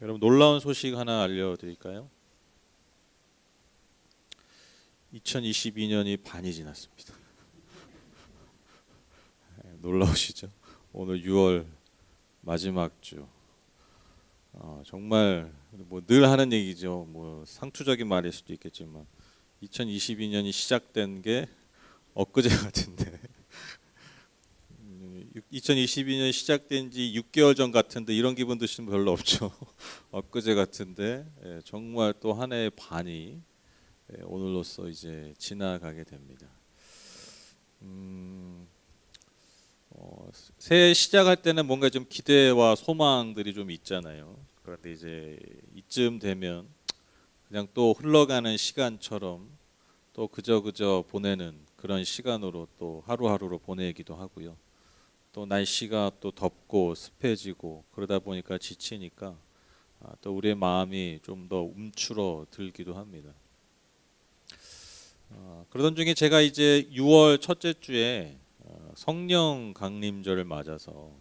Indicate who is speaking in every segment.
Speaker 1: 여러분 놀라운 소식 하나 알려드릴까요? 2022년이 반이 지났습니다. 놀라우시죠? 오늘 6월 마지막 주. 정말 뭐 늘 하는 얘기죠. 뭐 상투적인 말일 수도 있겠지만 2022년이 시작된 게 엊그제 같은데 2022년이 시작된 지 6개월 전 같은데 이런 기분 드시는 분 별로 없죠. 엊그제 같은데 정말 또 한 해의 반이 오늘로써 이제 지나가게 됩니다. 새해 시작할 때는 뭔가 좀 기대와 소망들이 좀 있잖아요. 그런데 이제 이쯤 되면 그냥 또 흘러가는 시간처럼 또 그저 보내는 그런 시간으로 또 하루하루로 보내기도 하고요. 또 날씨가 또 덥고 습해지고 그러다 보니까 지치니까 또 우리의 마음이 좀 더 움츠러 들기도 합니다. 그러던 중에 제가 이제 6월 첫째 주에 성령 강림절을 맞아서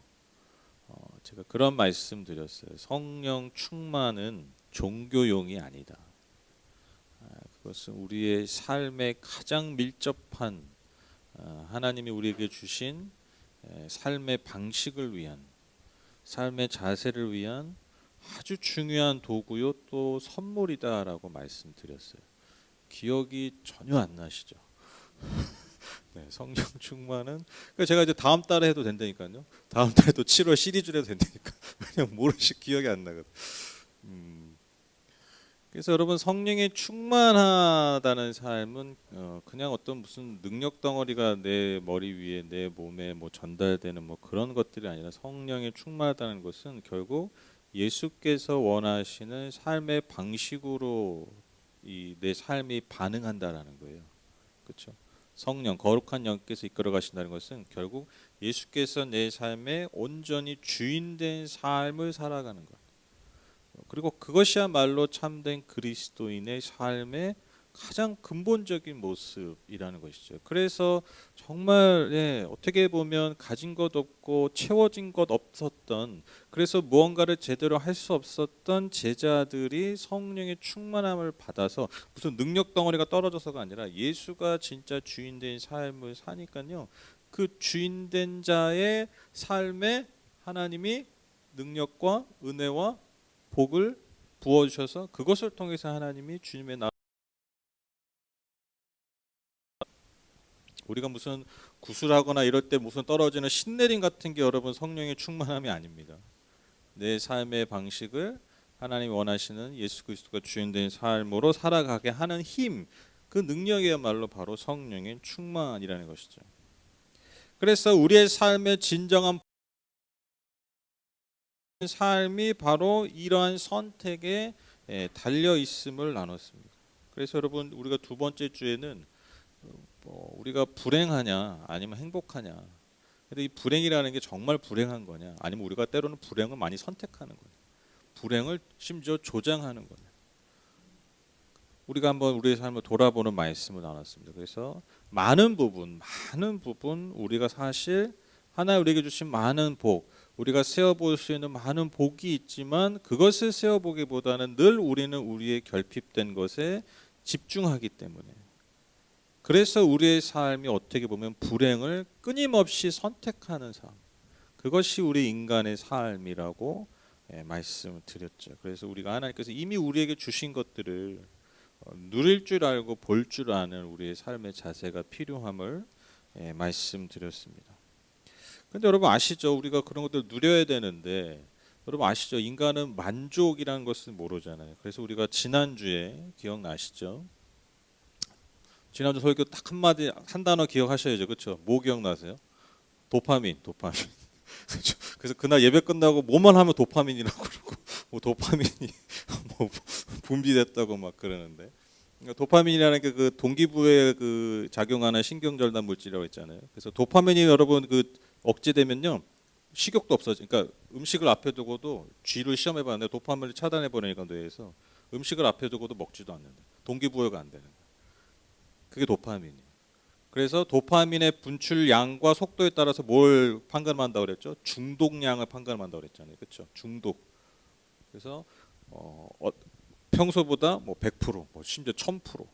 Speaker 1: 제가 그런 말씀 드렸어요. 성령 충만은 종교용이 아니다. 그것은 우리의 삶에 가장 밀접한 하나님이 우리에게 주신 삶의 방식을 위한, 삶의 자세를 위한 아주 중요한 도구요 또 선물이다라고 말씀드렸어요. 기억이 전혀 안 나시죠? 네, 성령 충만은 그러니까 제가 이제 다음 달에 해도 된다니까요. 다음 달에 또 7월 시리즈로 해도 된다니까. 그냥 모르시 기억이 안 나거든. 그래서 여러분 성령에 충만하다는 삶은 그냥 어떤 무슨 능력 덩어리가 내 머리 위에 내 몸에 뭐 전달되는 뭐 그런 것들이 아니라 성령에 충만하다는 것은 결국 예수께서 원하시는 삶의 방식으로 이 내 삶이 반응한다라는 거예요. 그렇죠? 성령 거룩한 영께서 이끌어 가신다는 것은 결국 예수께서 내 삶에 온전히 주인된 삶을 살아가는 것. 그리고 그것이야말로 참된 그리스도인의 삶의 가장 근본적인 모습이라는 것이죠. 그래서 정말 어떻게 보면 가진 것 없고 채워진 것 없었던 그래서 무언가를 제대로 할 수 없었던 제자들이 성령의 충만함을 받아서 무슨 능력 덩어리가 떨어져서가 아니라 예수가 진짜 주인된 삶을 사니까요. 그 주인된 자의 삶에 하나님이 능력과 은혜와 복을 부어주셔서 그것을 통해서 하나님이 주님의 우리가 무슨 구슬하거나 이럴 때 무슨 떨어지는 신내림 같은 게 여러분 성령의 충만함이 아닙니다. 내 삶의 방식을 하나님이 원하시는 예수 그리스도가 주인된 삶으로 살아가게 하는 힘, 그 능력이야말로 바로 성령의 충만이라는 것이죠. 그래서 우리의 삶의 진정한 삶이 바로 이러한 선택에 달려 있음을 나눴습니다. 그래서 여러분 우리가 두 번째 주에는 우리가 불행하냐 아니면 행복하냐. 근데 이 불행이라는 게 정말 불행한 거냐 아니면 우리가 때로는 불행을 많이 선택하는 거냐. 불행을 심지어 조장하는 거냐. 우리가 한번 우리의 삶을 돌아보는 말씀을 나눴습니다. 그래서 많은 부분 우리가 사실 하나님 우리에게 주신 많은 복 우리가 세어볼 수 있는 많은 복이 있지만 그것을 세어보기보다는 늘 우리는 우리의 결핍된 것에 집중하기 때문에 그래서 우리의 삶이 어떻게 보면 불행을 끊임없이 선택하는 삶 그것이 우리 인간의 삶이라고 말씀을 드렸죠. 그래서 우리가 하나님께서 이미 우리에게 주신 것들을 누릴 줄 알고 볼 줄 아는 우리의 삶의 자세가 필요함을 말씀드렸습니다. 근데 여러분 아시죠? 우리가 그런 것들 누려야 되는데 여러분 아시죠? 인간은 만족이라는 것을 모르잖아요. 그래서 우리가 지난주에 기억나시죠? 지난주 설교 딱 한마디 한 단어 기억하셔야죠. 그렇죠? 뭐 기억나세요? 도파민. 그래서 그날 예배 끝나고 뭐만 하면 도파민이라고 그러고 뭐 도파민이 뭐 분비됐다고 막 그러는데 그러니까 도파민이라는 게 그 동기부여에 그 작용하는 신경절단 물질이라고 했잖아요. 그래서 도파민이 여러분 그 억제되면요 식욕도 없어져. 그러니까 음식을 앞에 두고도 쥐를 시험해 봤는데 도파민을 차단해 버리니까 뇌에서 음식을 앞에 두고도 먹지도 않는다. 동기부여가 안 되는 거야. 그게 도파민이에요. 그래서 도파민의 분출량과 속도에 따라서 뭘 판가름한다고 그랬죠? 중독량을 판가름한다고 그랬잖아요. 그렇죠? 중독. 그래서 평소보다 뭐 100%, 뭐 심지어 1000%,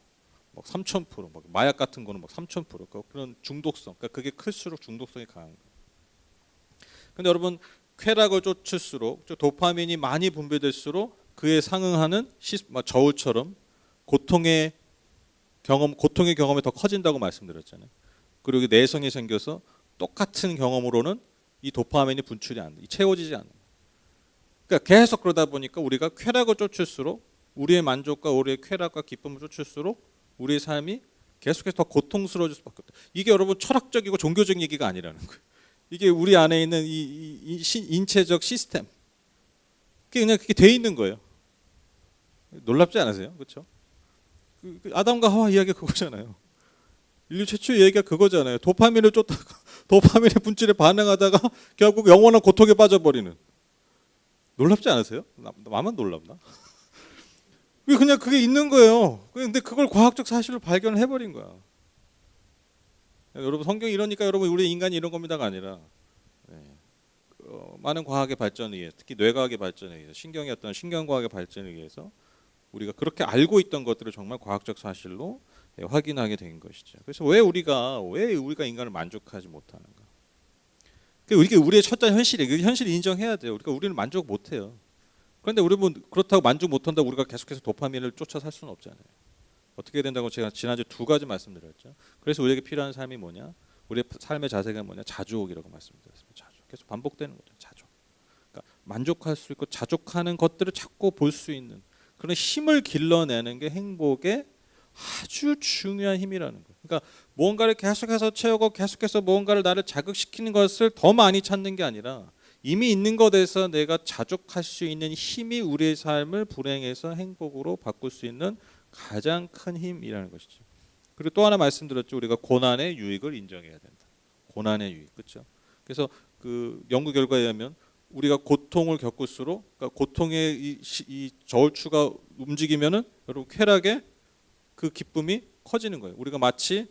Speaker 1: 막 3000%, 막 마약 같은 거는 막 3000% 그런 중독성. 그러니까 그게 클수록 중독성이 강한 거예요. 근데 여러분 쾌락을 쫓을수록 도파민이 많이 분비될수록 그에 상응하는 저울처럼 고통의 경험이 더 커진다고 말씀드렸잖아요. 그리고 내성이 생겨서 똑같은 경험으로는 이 도파민이 분출이 안 돼, 채워지지 않아요. 그러니까 계속 그러다 보니까 우리가 쾌락을 쫓을수록 우리의 만족과 우리의 쾌락과 기쁨을 쫓을수록 우리의 삶이 계속해서 더 고통스러워질 수밖에 없다. 이게 여러분 철학적이고 종교적인 얘기가 아니라는 거예요. 이게 우리 안에 있는 이 인체적 시스템, 그냥 그게 돼 있는 거예요. 놀랍지 않으세요? 그렇죠? 아담과 하와 이야기가 그거잖아요. 인류 최초의 얘기가 그거잖아요. 도파민을 쫓다가 도파민의 분출에 반응하다가 결국 영원한 고통에 빠져버리는. 놀랍지 않으세요? 나만 놀랍나? 그냥 그게 있는 거예요. 근데 그걸 과학적 사실로 발견을 해버린 거야. 여러분 성경이 이러니까 여러분 우리 인간이 이런 겁니다가 아니라 많은 과학의 발전에 의해, 특히 뇌과학의 발전에 의해서, 신경의 어떤 신경과학의 발전에 의해서 우리가 그렇게 알고 있던 것들을 정말 과학적 사실로 확인하게 된 것이죠. 그래서 왜 우리가 인간을 만족하지 못하는가? 이게 우리의 첫째 현실이에요. 그 현실을 인정해야 돼요. 우리는 만족 못해요. 그런데 우리는 그렇다고 만족 못한다고 우리가 계속해서 도파민을 쫓아 살 수는 없잖아요. 어떻게 된다고 제가 지난주 2가지 말씀드렸죠. 그래서 우리에게 필요한 삶이 뭐냐? 우리의 삶의 자세가 뭐냐? 자족이라고 말씀드렸습니다. 자족. 계속 반복되는 거죠. 자족. 그러니까 만족할 수 있고 자족하는 것들을 찾고 볼 수 있는 그런 힘을 길러내는 게 행복의 아주 중요한 힘이라는 거예요. 그러니까 무언가를 계속해서 채우고 계속해서 무언가를 나를 자극시키는 것을 더 많이 찾는 게 아니라 이미 있는 것에서 내가 자족할 수 있는 힘이 우리의 삶을 불행에서 행복으로 바꿀 수 있는 가장 큰 힘이라는 것이죠. 그리고 또 하나 말씀드렸죠. 우리가 고난의 유익을 인정해야 된다. 고난의 유익, 그렇죠? 그래서 그 연구 결과에 의하면 우리가 고통을 겪을수록, 그러니까 고통의 이 저울추가 움직이면은 여러분 쾌락의 그 기쁨이 커지는 거예요. 우리가 마치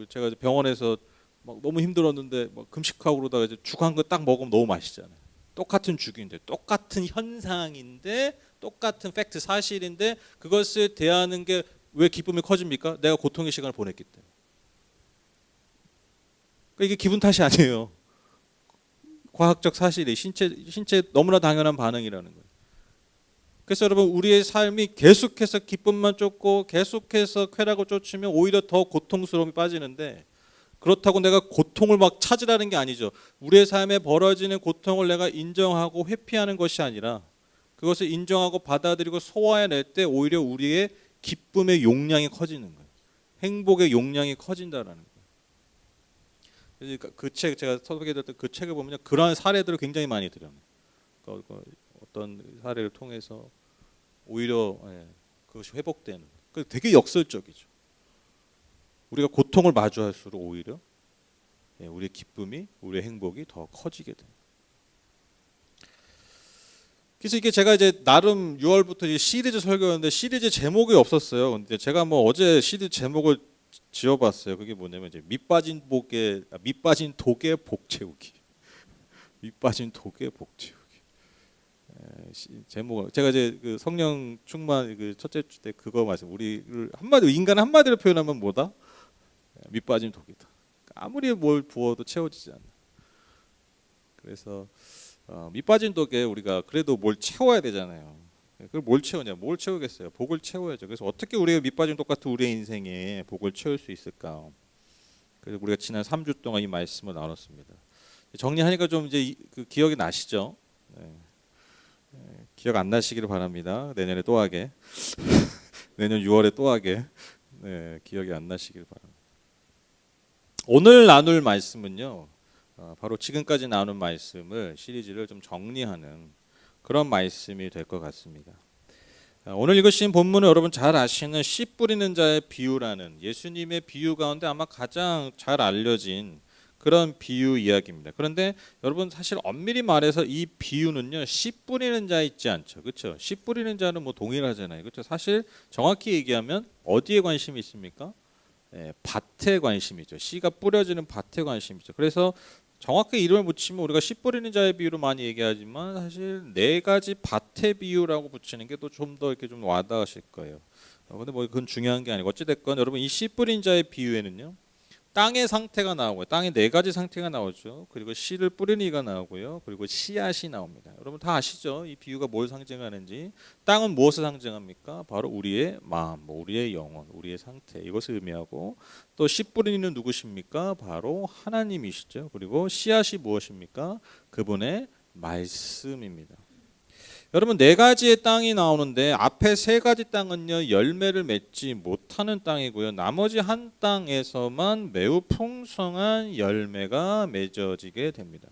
Speaker 1: 제가 병원에서 막 너무 힘들었는데 막 금식하고 그러다가 이제 죽 한 거 딱 먹으면 너무 맛있잖아요. 똑같은 죽인데, 똑같은 현상인데, 똑같은 팩트 사실인데 그것을 대하는 게 왜 기쁨이 커집니까? 내가 고통의 시간을 보냈기 때문에. 그러니까 이게 기분 탓이 아니에요. 과학적 사실이 신체 너무나 당연한 반응이라는 거예요. 그래서 여러분 우리의 삶이 계속해서 기쁨만 쫓고 계속해서 쾌락을 쫓으면 오히려 더 고통스러움이 빠지는데, 그렇다고 내가 고통을 막 찾으라는 게 아니죠. 우리의 삶에 벌어지는 고통을 내가 인정하고 회피하는 것이 아니라 그것을 인정하고 받아들이고 소화해낼 때 오히려 우리의 기쁨의 용량이 커지는 거예요. 행복의 용량이 커진다라는 거예요. 그 책, 제가 소개해드렸던 그 책을 보면 그러한 사례들을 굉장히 많이 드려요. 어떤 사례를 통해서 오히려 그것이 회복되는. 되게 역설적이죠. 우리가 고통을 마주할수록 오히려 우리의 기쁨이, 우리의 행복이 더 커지게 돼요. 그래서 이게 제가 이제 나름 6월부터 이제 시리즈 설교였는데 시리즈 제목이 없었어요. 근데 제가 뭐 어제 시리즈 제목을 지어봤어요. 그게 뭐냐면 이제 밑빠진 독의 복 채우기. 밑빠진 독의 복 채우기. 제목 제가 이제 그 성령 충만 그 첫째 주 때 그거 말씀, 우리를 인간 한마디로 표현하면 뭐다? 밑빠진 독이다. 아무리 뭘 부어도 채워지지 않아. 그래서 밑빠진 독에 우리가 그래도 뭘 채워야 되잖아요. 그걸 뭘 채우냐? 뭘 채우겠어요? 복을 채워야죠. 그래서 어떻게 우리가 밑빠진 독 같은 우리의 인생에 복을 채울 수 있을까? 그래서 우리가 지난 3주 동안 이 말씀을 나눴습니다. 정리하니까 좀 이제 그 기억이 나시죠? 네. 기억 안 나시기를 바랍니다. 내년에 또 하게. 내년 6월에 또 하게. 네, 기억이 안 나시기를 바랍니다. 오늘 나눌 말씀은요. 바로 지금까지 나눈 말씀을 시리즈를 좀 정리하는 그런 말씀이 될 것 같습니다. 오늘 읽으신 본문은 여러분 잘 아시는 씨 뿌리는 자의 비유라는 예수님의 비유 가운데 아마 가장 잘 알려진 그런 비유 이야기입니다. 그런데 여러분 사실 엄밀히 말해서 이 비유는요, 씨 뿌리는 자 있지 않죠, 그렇죠? 씨 뿌리는 자는 뭐 동일하잖아요, 그렇죠? 사실 정확히 얘기하면 어디에 관심이 있습니까? 밭에 관심이죠. 씨가 뿌려지는 밭에 관심이죠. 그래서 정확히 이름을 붙이면 우리가 씨 뿌리는 자의 비유로 많이 얘기하지만 사실 네 가지 밭의 비유라고 붙이는 게 또 좀 더 이렇게 좀 와닿으실 거예요. 근데 뭐 그건 중요한 게 아니고 어찌됐건 여러분 이 씨 뿌린 자의 비유에는요. 땅의 상태가 나오고요. 땅에 네 가지 상태가 나오죠. 그리고 씨를 뿌리는 이가 나오고요. 그리고 씨앗이 나옵니다. 여러분 다 아시죠? 이 비유가 뭘 상징하는지. 땅은 무엇을 상징합니까? 바로 우리의 마음, 우리의 영혼, 우리의 상태 이것을 의미하고 또 씨 뿌리는 누구십니까? 바로 하나님이시죠. 그리고 씨앗이 무엇입니까? 그분의 말씀입니다. 여러분 네 가지의 땅이 나오는데 앞에 세 가지 땅은요 열매를 맺지 못하는 땅이고요. 나머지 한 땅에서만 매우 풍성한 열매가 맺어지게 됩니다.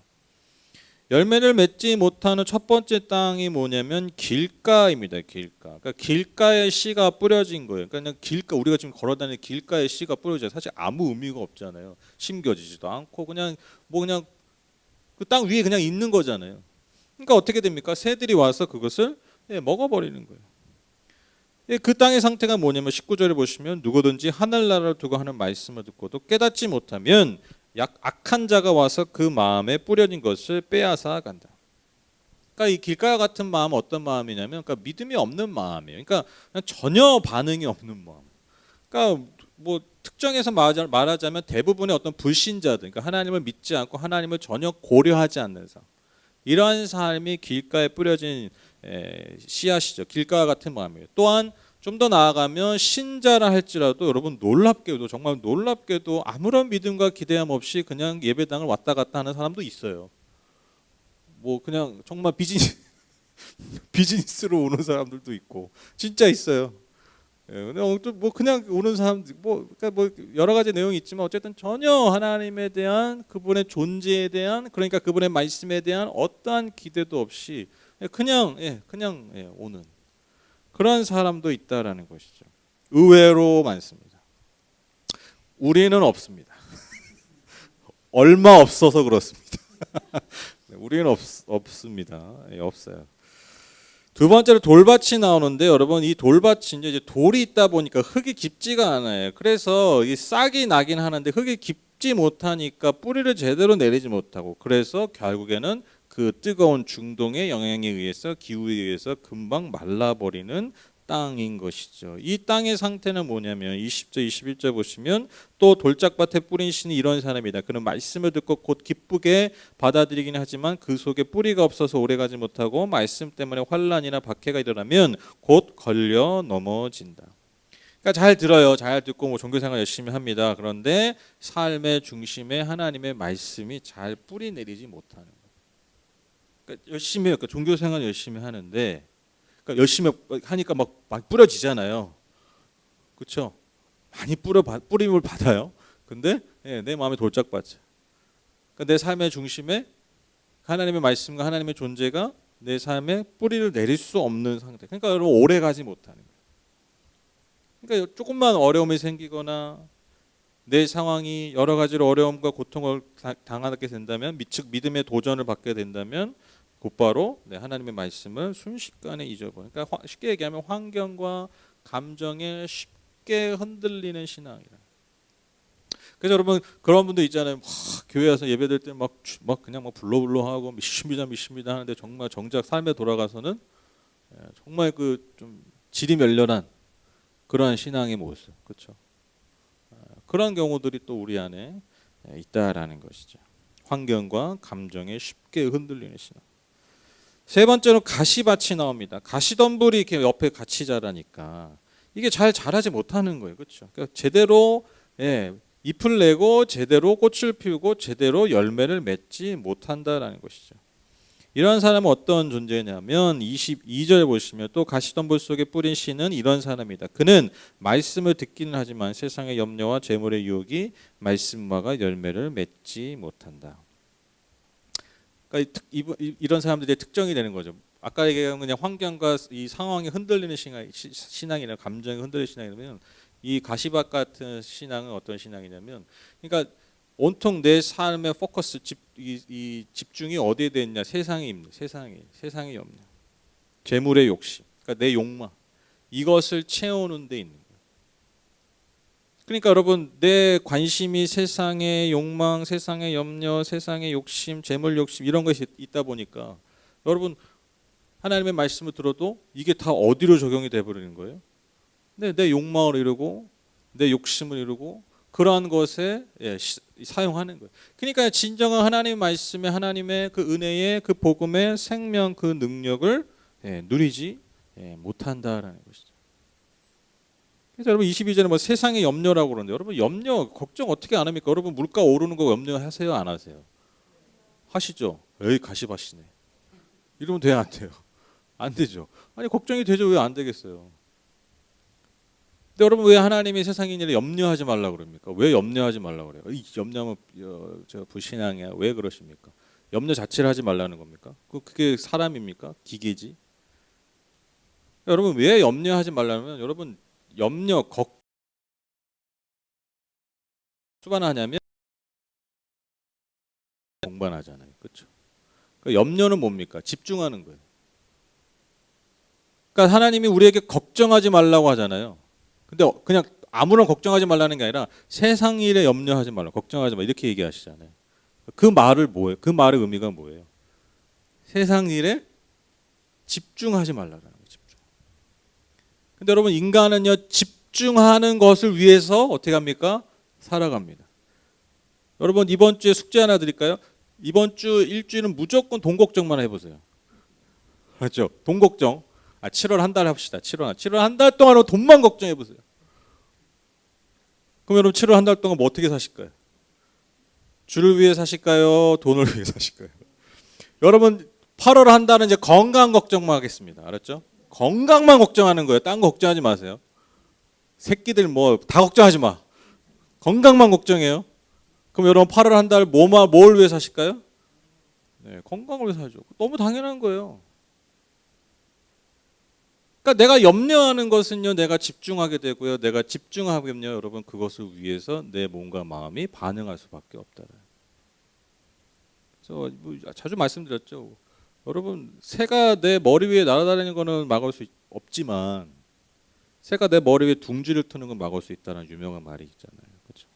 Speaker 1: 열매를 맺지 못하는 첫 번째 땅이 뭐냐면 길가입니다. 길가. 그러니까 길가에 씨가 뿌려진 거예요. 그러니까 길가 우리가 지금 걸어다니는 길가에 씨가 뿌려져요. 사실 아무 의미가 없잖아요. 심겨지지도 않고 그냥 그냥 그 땅 위에 그냥 있는 거잖아요. 그러니까 어떻게 됩니까? 새들이 와서 그것을 먹어버리는 거예요. 그 땅의 상태가 뭐냐면 19절에 보시면 누구든지 하늘나라를 두고 하는 말씀을 듣고도 깨닫지 못하면 악한 자가 와서 그 마음에 뿌려진 것을 빼앗아 간다. 그러니까 이 길가와 같은 마음은 어떤 마음이냐면 그러니까 믿음이 없는 마음이에요. 그러니까 전혀 반응이 없는 마음. 그러니까 뭐 특정해서 말하자면 대부분의 어떤 불신자들, 그러니까 하나님을 믿지 않고 하나님을 전혀 고려하지 않는 삶. 이러한 삶이 길가에 뿌려진 씨앗이죠. 길가와 같은 마음이에요. 또한 좀 더 나아가면 신자라 할지라도 여러분 놀랍게도 정말 놀랍게도 아무런 믿음과 기대함 없이 그냥 예배당을 왔다 갔다 하는 사람도 있어요. 뭐 그냥 정말 비즈니스로 오는 사람들도 있고 진짜 있어요. 근데 뭐 그냥 오는 사람들 그러니까 뭐 여러 가지 내용이 있지만 어쨌든 전혀 하나님에 대한 그분의 존재에 대한 그러니까 그분의 말씀에 대한 어떠한 기대도 없이 그냥 오는 그런 사람도 있다라는 것이죠. 의외로 많습니다. 우리는 없습니다. 얼마 없어서 그렇습니다. 우리는 없습니다. 없어요. 두 번째로 돌밭이 나오는데 여러분 이 돌밭이 이제 돌이 있다 보니까 흙이 깊지가 않아요. 그래서 이 싹이 나긴 하는데 흙이 깊지 못하니까 뿌리를 제대로 내리지 못하고 그래서 결국에는 그 뜨거운 중동의 영향에 의해서 기후에 의해서 금방 말라버리는 땅인 것이죠. 이 땅의 상태는 뭐냐면 20절 21절 보시면 또 돌짝밭에 뿌린 씨는 이런 사람이다. 그는 말씀을 듣고 곧 기쁘게 받아들이긴 하지만 그 속에 뿌리가 없어서 오래가지 못하고 말씀 때문에 환난이나 박해가 일어나면 곧 걸려 넘어진다. 그러니까 잘 들어요. 잘 듣고 뭐 종교생활 열심히 합니다. 그런데 삶의 중심에 하나님의 말씀이 잘 뿌리 내리지 못하는 거예요. 그러니까 열심히 해요. 그러니까 종교생활 열심히 하는데 그러니까 열심히 하니까 막 뿌려지잖아요. 그렇죠? 많이 뿌림을 받아요. 근데 내 마음에 돌짝밭이. 그러니까 내 삶의 중심에 하나님의 말씀과 하나님의 존재가 내 삶에 뿌리를 내릴 수 없는 상태. 그러니까 여러분 오래 가지 못하는 거예요. 그러니까 조금만 어려움이 생기거나 내 상황이 여러 가지로 어려움과 고통을 당하게 된다면 즉 믿음의 도전을 받게 된다면 곧바로 하나님의 말씀을 순식간에 잊어버려요. 그러니까 쉽게 얘기하면 환경과 감정에 쉽게 흔들리는 신앙이라. 그래서 여러분 그런 분들 있잖아요. 교회 와서 예배될 때 막 그냥 불러불러 하고 믿습니다 하는데 정말 정작 삶에 돌아가서는 정말 그 좀 질이 멸렬한 그러한 신앙의 모습, 그렇죠? 그런 경우들이 또 우리 안에 있다라는 것이죠. 환경과 감정에 쉽게 흔들리는 신앙. 세 번째로 가시밭이 나옵니다. 가시덤불이 이렇게 옆에 같이 자라니까 이게 잘 자라지 못하는 거예요, 그렇죠? 그러니까 제대로 잎을 내고 제대로 꽃을 피우고 제대로 열매를 맺지 못한다라는 것이죠. 이런 사람은 어떤 존재냐면 22절 보시면 또 가시덤불 속에 뿌린 씨는 이런 사람이다. 그는 말씀을 듣기는 하지만 세상의 염려와 재물의 유혹이 말씀과가 열매를 맺지 못한다. 그러니까 이런 사람들의 특징이 되는 거죠. 아까 얘기한 그냥 환경과 이 상황이 흔들리는 신앙이나 감정이 흔들리는 신앙이라면 이 가시밭 같은 신앙은 어떤 신앙이냐면 그러니까 온통 내 삶의 포커스 이 집중이 어디에 돼 있냐? 세상의 염려, 재물의 욕심, 그러니까 내 욕망 이것을 채우는 데 있는 거예요. 그러니까 여러분 내 관심이 세상의 욕망, 세상의 염려, 세상의 욕심, 재물 욕심 이런 것이 있다 보니까 여러분 하나님의 말씀을 들어도 이게 다 어디로 적용이 돼 버리는 거예요? 내 욕망을 이루고 내 욕심을 이루고 그러한 것에 사용하는 거예요. 그러니까 진정한 하나님의 말씀에 하나님의 그 은혜의 그 복음의 생명 그 능력을 누리지 못한다라는 것이죠. 그래서 여러분 22절에 뭐 세상의 염려라고 그러는데 여러분 염려 걱정 어떻게 안 합니까? 여러분 물가 오르는 거 염려하세요 안 하세요? 하시죠. 에이 가시밭이네. 이러면 돼요 안 돼요? 안 되죠. 아니 걱정이 되죠. 왜 안 되겠어요? 근데 여러분 왜 하나님이 세상의 일을 염려하지 말라 그럽니까? 왜 염려하지 말라 그래요? 이 염려하면 저 불신앙이야. 왜 그러십니까? 염려 자체를 하지 말라는 겁니까? 그게 사람입니까? 기계지. 여러분 왜 염려하지 말라면 여러분 염려 수반하냐면 동반하잖아요. 그렇죠? 그러니까 염려는 뭡니까? 집중하는 거예요. 그러니까 하나님이 우리에게 걱정하지 말라고 하잖아요. 근데 그냥 아무런 걱정하지 말라는 게 아니라 세상 일에 염려하지 말라, 걱정하지 마 이렇게 얘기하시잖아요. 그 말을 뭐예요? 그 말의 의미가 뭐예요? 세상 일에 집중하지 말라는 거예요. 집중. 근데 여러분 인간은요 집중하는 것을 위해서 어떻게 합니까? 살아갑니다. 여러분 이번 주에 숙제 하나 드릴까요? 이번 주 일주일은 무조건 돈 걱정만 해보세요. 그렇죠? 돈 걱정. 7월 한 달 합시다. 7월 한 달 동안 돈만 걱정해 보세요. 그럼 여러분 7월 한 달 동안 뭐 어떻게 사실까요? 주를 위해 사실까요? 돈을 위해 사실까요? 여러분 8월 한 달은 이제 건강 걱정만 하겠습니다. 알았죠? 건강만 걱정하는 거예요. 딴 거 걱정하지 마세요. 새끼들 뭐 다 걱정하지 마. 건강만 걱정해요. 그럼 여러분 8월 한 달 뭘 위해 사실까요? 네, 건강을 위해 사죠. 너무 당연한 거예요. 그러니까 내가 염려하는 것은요, 내가 집중하게 되고요, 내가 집중하면요, 여러분 그것을 위해서 내 몸과 마음이 반응할 수밖에 없다. 그래서 뭐 자주 말씀드렸죠. 여러분 새가 내 머리 위에 날아다니는 거는 막을 수 없지만 새가 내 머리 위에 둥지를 트는 건 막을 수 있다는 유명한 말이 있잖아요. 그렇죠?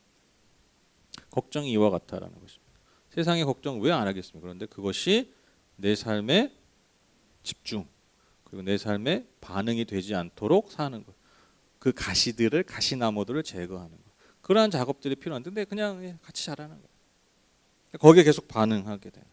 Speaker 1: 걱정이 이와 같다라는 것입니다. 세상의 걱정 왜 안 하겠습니까? 그런데 그것이 내 삶의 집중 그리고 내 삶에 반응이 되지 않도록 사는 것. 그 가시나무들을 제거하는 것. 그러한 작업들이 필요한데 근데 그냥 같이 자라는 거예요. 거기에 계속 반응하게 돼요.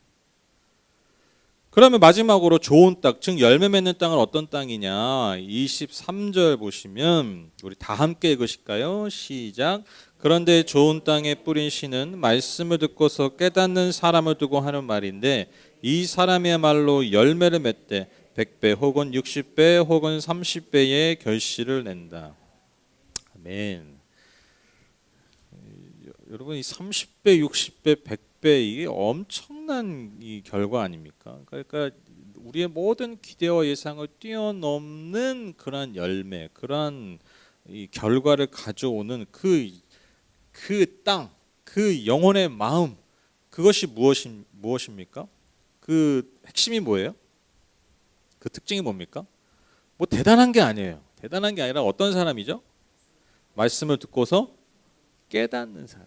Speaker 1: 그러면 마지막으로 좋은 땅, 즉 열매 맺는 땅은 어떤 땅이냐? 23절 보시면 우리 다 함께 읽으실까요? 시작. 그런데 좋은 땅에 뿌린 씨는 말씀을 듣고서 깨닫는 사람을 두고 하는 말인데 이 사람이야말로 열매를 맺되 100배 혹은 60배 혹은 30배의 결실을 낸다. 아멘. 여러분 이 30배, 60배, 100배 이게 엄청난 이 결과 아닙니까? 그러니까 우리의 모든 기대와 예상을 뛰어넘는 그런 열매, 그런 이 결과를 가져오는 그 땅, 그 영혼의 마음, 그것이 무엇입니까? 그 핵심이 뭐예요? 그 특징이 뭡니까? 뭐 대단한 게 아니에요. 대단한 게 아니라 어떤 사람이죠? 말씀을 듣고서 깨닫는 사람.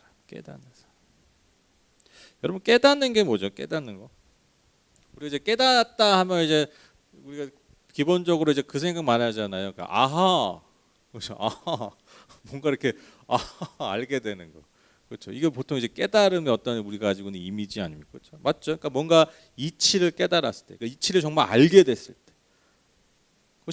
Speaker 1: 여러분 깨닫는 게 뭐죠? 깨닫는 거. 우리 이제 깨닫다 하면 이제 우리가 기본적으로 이제 그 생각 많이 하잖아요. 그러니까 아하, 그렇죠? 아하, 뭔가 이렇게 아하 알게 되는 거. 그렇죠. 이게 보통 이제 깨달음의 어떤 우리가 가지고 있는 이미지 아닙니까? 그렇죠? 맞죠? 그러니까 뭔가 이치를 깨달았을 때, 그러니까 이치를 정말 알게 됐을 때.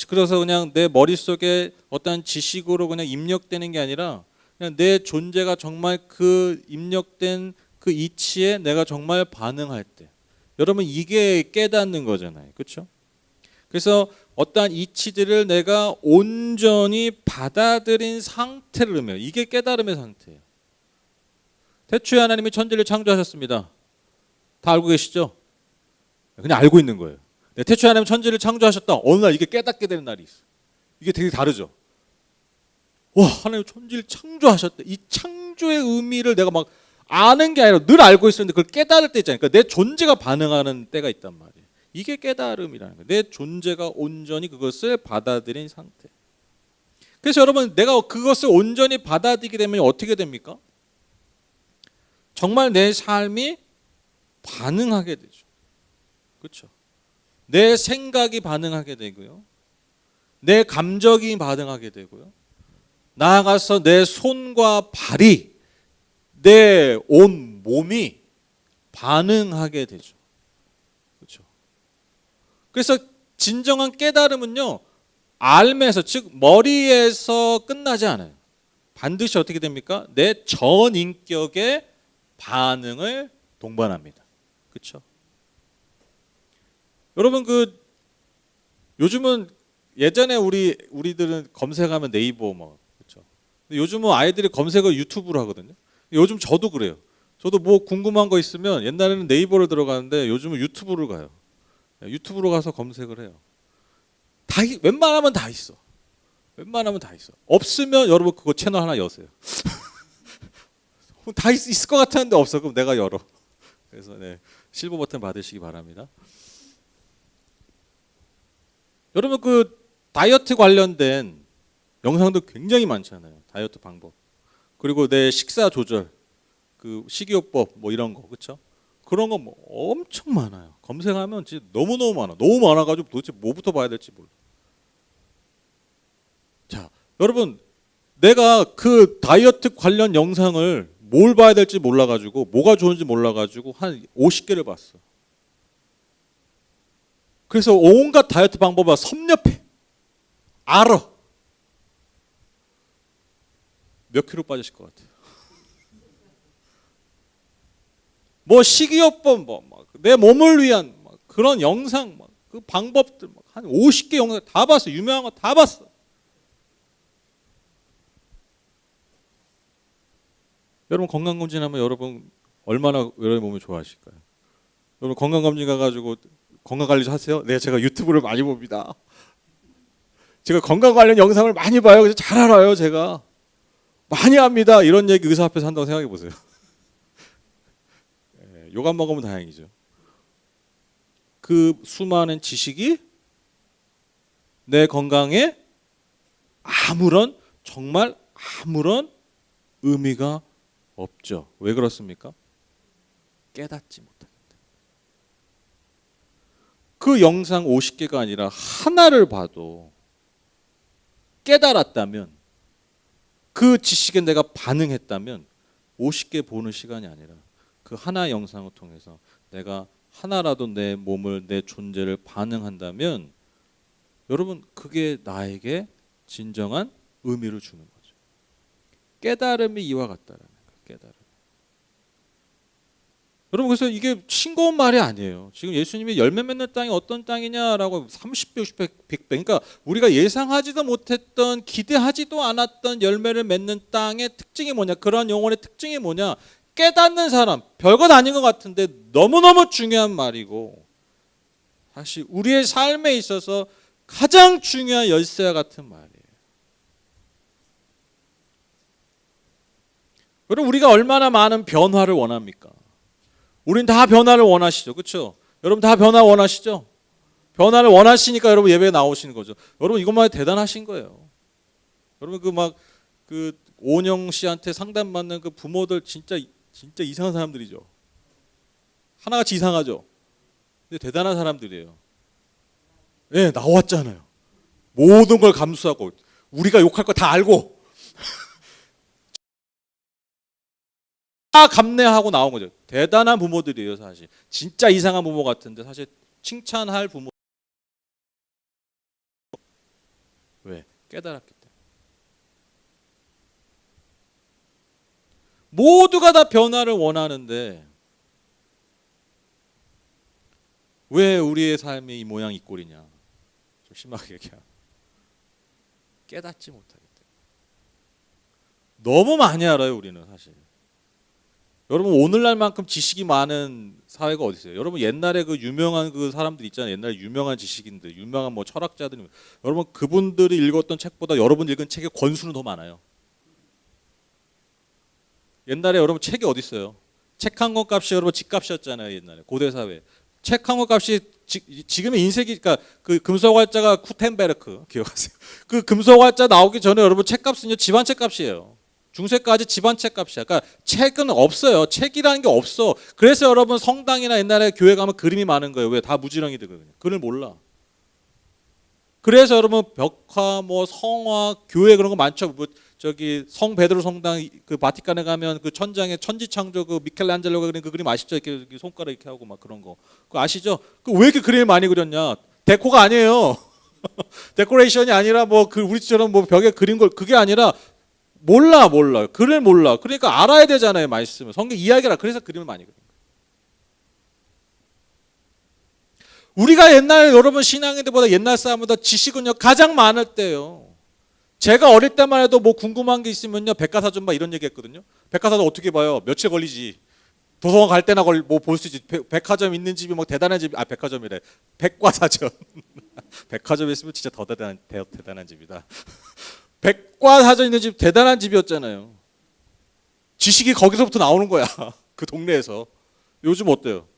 Speaker 1: 그래서 그냥 내 머릿속에 어떤 지식으로 그냥 입력되는 게 아니라 그냥 내 존재가 정말 그 입력된 그 이치에 내가 정말 반응할 때. 여러분 이게 깨닫는 거잖아요. 그렇죠? 그래서 어떠한 이치들을 내가 온전히 받아들인 상태를 의미해요. 이게 깨달음의 상태예요. 태초에 하나님이 천지를 창조하셨습니다. 다 알고 계시죠? 그냥 알고 있는 거예요. 태초에 하나님 천지를 창조하셨다. 어느 날 이게 깨닫게 되는 날이 있어요. 이게 되게 다르죠. 와, 하나님 천지를 창조하셨다. 이 창조의 의미를 내가 막 아는 게 아니라 늘 알고 있었는데 그걸 깨달을 때 있잖아요. 그러니까 내 존재가 반응하는 때가 있단 말이에요. 이게 깨달음이라는 거예요. 내 존재가 온전히 그것을 받아들인 상태. 그래서 여러분 내가 그것을 온전히 받아들이게 되면 어떻게 됩니까? 정말 내 삶이 반응하게 되죠. 그렇죠? 내 생각이 반응하게 되고요. 내 감정이 반응하게 되고요. 나아가서 내 손과 발이 내 온 몸이 반응하게 되죠. 그렇죠? 그래서 진정한 깨달음은요. 알면서 즉 머리에서 끝나지 않아요. 반드시 어떻게 됩니까? 내 전인격의 반응을 동반합니다. 그렇죠? 여러분 요즘은 예전에 우리들은 검색하면 네이버 뭐 그렇죠. 요즘은 아이들이 검색을 유튜브로 하거든요. 요즘 저도 그래요. 저도 뭐 궁금한 거 있으면 옛날에는 네이버로 들어가는데 요즘은 유튜브로 가요. 유튜브로 가서 검색을 해요. 웬만하면 다 있어. 웬만하면 다 있어. 없으면 여러분 그거 채널 하나 여세요. 다 있을 것 같았는데 없어. 그럼 내가 열어. 그래서 실버 버튼 받으시기 바랍니다. 여러분 다이어트 관련된 영상도 굉장히 많잖아요. 다이어트 방법. 그리고 내 식사 조절, 식이요법 뭐 이런 거, 그렇죠? 그런 거 뭐 엄청 많아요. 검색하면 진짜 너무 많아. 너무 많아가지고 도대체 뭐부터 봐야 될지 몰라. 자, 여러분 내가 다이어트 관련 영상을 뭘 봐야 될지 몰라가지고 뭐가 좋은지 몰라가지고 한 50개를 봤어. 그래서 온갖 다이어트 방법을 섭렵해. 알아. 몇 킬로 빠지실 것 같아요? 뭐 식이요법, 내 몸을 위한 그런 영상, 그 방법들 한 50개 영상 다 봤어. 유명한 거 다 봤어. 여러분 건강검진하면 여러분 얼마나 여러분 몸을 좋아하실까요? 여러분 건강검진 가가지고 건강관리 하세요? 네, 제가 유튜브를 많이 봅니다. 제가 건강 관련 영상을 많이 봐요. 그래서 잘 알아요. 제가 많이 합니다. 이런 얘기 의사 앞에서 한다고 생각해 보세요. 욕 안 먹으면 다행이죠. 그 수많은 지식이 내 건강에 정말 아무런 의미가 없죠. 왜 그렇습니까? 깨닫지 못하기 때문에. 그 영상 50개가 아니라 하나를 봐도 깨달았다면, 그 지식에 내가 반응했다면 50개 보는 시간이 아니라 그 하나 영상을 통해서 내가 하나라도 내 몸을, 내 존재를 반응한다면 여러분 그게 나에게 진정한 의미를 주는 거죠. 깨달음이 이와 같다라는 거예요. 깨달음. 여러분 그래서 이게 싱거운 말이 아니에요. 지금 예수님이 열매 맺는 땅이 어떤 땅이냐라고 30배, 60배, 100배. 그러니까 우리가 예상하지도 못했던, 기대하지도 않았던 열매를 맺는 땅의 특징이 뭐냐? 그런 영혼의 특징이 뭐냐? 깨닫는 사람. 별것 아닌 것 같은데 너무너무 중요한 말이고 사실 우리의 삶에 있어서 가장 중요한 열쇠와 같은 말이에요. 여러분 우리가 얼마나 많은 변화를 원합니까? 우린 다 변화를 원하시죠. 그렇죠? 여러분 다 변화 원하시죠? 변화를 원하시니까 여러분 예배에 나오시는 거죠. 여러분 이것만 해도 대단하신 거예요. 여러분 오은영 씨한테 상담받는 그 부모들 진짜 이상한 사람들이죠. 하나같이 이상하죠. 근데 대단한 사람들이에요. 네, 나왔잖아요. 모든 걸 감수하고 우리가 욕할 거 다 알고 다 감내하고 나온 거죠. 대단한 부모들이에요, 사실. 진짜 이상한 부모 같은데 사실 칭찬할 부모. 왜? 깨달았기 때문에. 모두가 다 변화를 원하는데 왜 우리의 삶이 이 모양 이 꼴이냐? 좀 심하게 얘기하면 깨닫지 못하기 때문에. 너무 많이 알아요, 우리는 사실. 여러분 오늘날만큼 지식이 많은 사회가 어디 있어요? 여러분 옛날에 그 유명한 그 사람들 있잖아요. 옛날에 유명한 지식인들, 유명한 뭐 철학자들, 여러분 그분들이 읽었던 책보다 여러분 읽은 책의 권수는 더 많아요. 옛날에 여러분 책이 어디 있어요? 책 한 권 값이 여러분 집값이었잖아요. 옛날에 고대 사회 책 한 권 값이 지금의 인쇄기, 그러니까 그 금속 활자가 쿠텐베르크 기억하세요? 그 금속 활자 나오기 전에 여러분 책값은요 집안 책값이에요. 중세까지 집안 책값이야. 그러니까 책은 없어요. 책이라는 게 없어. 그래서 여러분 성당이나 옛날에 교회 가면 그림이 많은 거예요. 왜? 다 무지렁이 되거든요. 글을 몰라. 그래서 여러분 벽화, 뭐 성화, 교회 그런 거 많죠. 뭐 저기 성 베드로 성당 그 바티칸에 가면 그 천장에 천지창조 그 미켈란젤로가 그린 그 그림 아시죠? 이렇게 손가락 이렇게 하고 막 그런 거. 그거 아시죠? 그 왜 이렇게 그림을 많이 그렸냐? 데코가 아니에요. 데코레이션이 아니라 뭐 그 우리처럼 뭐 벽에 그린 걸 그게 아니라 몰라. 글을 몰라. 그러니까 알아야 되잖아요, 말씀을. 성경 이야기라. 그래서 그림을 많이 그린 거예요. 우리가 옛날 여러분 신앙인들보다 옛날 사람보다 지식은요 가장 많을 때요. 제가 어릴 때만 해도 뭐 궁금한 게 있으면요 백과사전 막 이런 얘기했거든요. 백과사전 어떻게 봐요? 며칠 걸리지. 도서관 갈 때나 뭐 볼 수 있지. 백화점 있는 집이 뭐 대단한 집, 백화점이래. 백과사전. 백화점 있으면 진짜 더 대단한 집이다. 백과사전 있는 집 대단한 집이었잖아요. 지식이 거기서부터 나오는 거야. 그 동네에서. 요즘 어때요?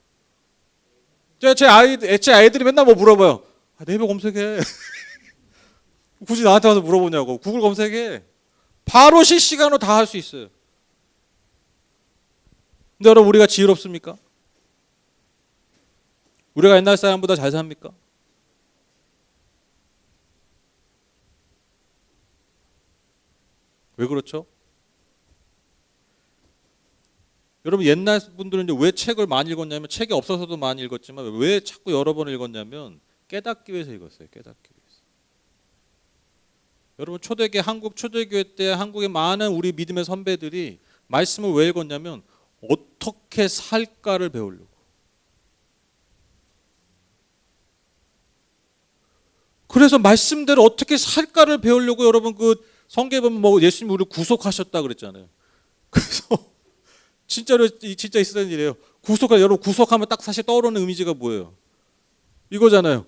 Speaker 1: 제 아이들이 맨날 뭐 물어봐요. 네이버 검색해. 굳이 나한테 와서 물어보냐고. 구글 검색해. 바로 실시간으로 다 할 수 있어요. 근데 여러분 우리가 지혜롭습니까? 우리가 옛날 사람보다 잘 삽니까? 왜 그렇죠? 여러분 옛날 분들은 이제 왜 책을 많이 읽었냐면 책이 없어서도 많이 읽었지만 왜 자꾸 여러 번 읽었냐면 깨닫기 위해서 읽었어요. 깨닫기 위해서. 여러분 초대교회 한국 초대교회 때 한국의 많은 우리 믿음의 선배들이 말씀을 왜 읽었냐면 어떻게 살까를 배우려고. 그래서 말씀대로 어떻게 살까를 배우려고 여러분 그 성경에 보면 뭐 예수님이 우리를 구속하셨다 그랬잖아요. 그래서 진짜 있었던 일이에요. 여러분 구속하면 딱 사실 떠오르는 이미지가 뭐예요? 이거잖아요.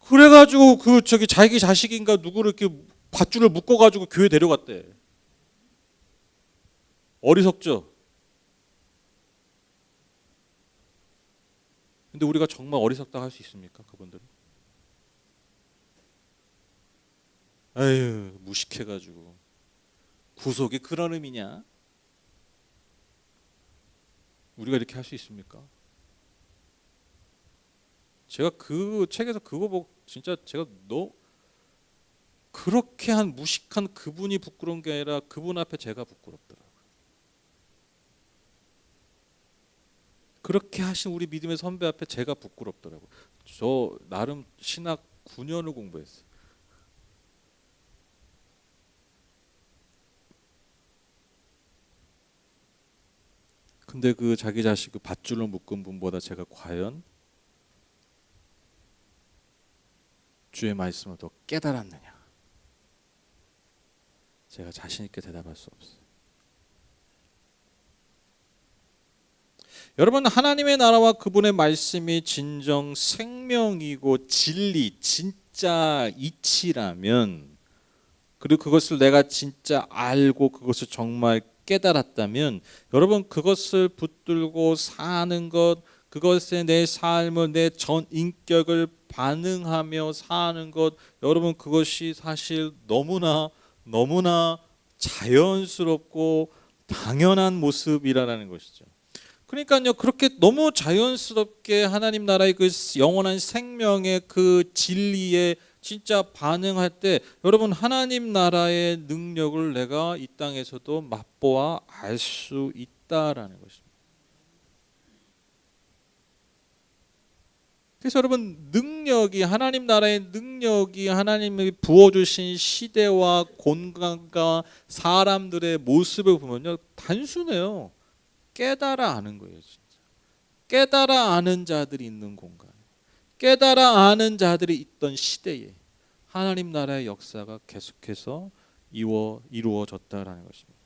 Speaker 1: 그래가지고 그 자기 자식인가 누구를 이렇게 밧줄을 묶어가지고 교회 데려갔대. 어리석죠. 근데 우리가 정말 어리석다 할 수 있습니까, 그분들은? 아유 무식해가지고 구속이 그런 의미냐? 우리가 이렇게 할 수 있습니까? 제가 그 책에서 그거 보고 진짜 제가 그렇게 한 무식한 그분이 부끄러운 게 아니라 그분 앞에 제가 부끄럽더라고요. 그렇게 하신 우리 믿음의 선배 앞에 제가 부끄럽더라고요. 저 나름 신학 9년을 공부했어요. 근데 그 자기 자식 그 밧줄로 묶은 분보다 제가 과연 주의 말씀을 더 깨달았느냐? 제가 자신 있게 대답할 수 없어요. 여러분 하나님의 나라와 그분의 말씀이 진정 생명이고 진리, 진짜 이치라면 그리고 그것을 내가 진짜 알고 그것을 정말 깨달았다면 여러분 그것을 붙들고 사는 것 그것에 내 삶을 내 전 인격을 반응하며 사는 것 여러분 그것이 사실 너무나 자연스럽고 당연한 모습이라는 것이죠. 그러니까요 그렇게 너무 자연스럽게 하나님 나라의 그 영원한 생명의 그 진리에 진짜 반응할 때 여러분 하나님 나라의 능력을 내가 이 땅에서도 맛보아 알 수 있다라는 것입니다. 그래서 여러분 능력이 하나님 나라의 능력이 하나님이 부어주신 시대와 공간과 사람들의 모습을 보면요 단순해요. 깨달아 아는 거예요. 진짜. 깨달아 아는 자들이 있는 공간 깨달아 아는 자들이 있던 시대에 하나님 나라의 역사가 계속해서 이루어졌다라는 것입니다.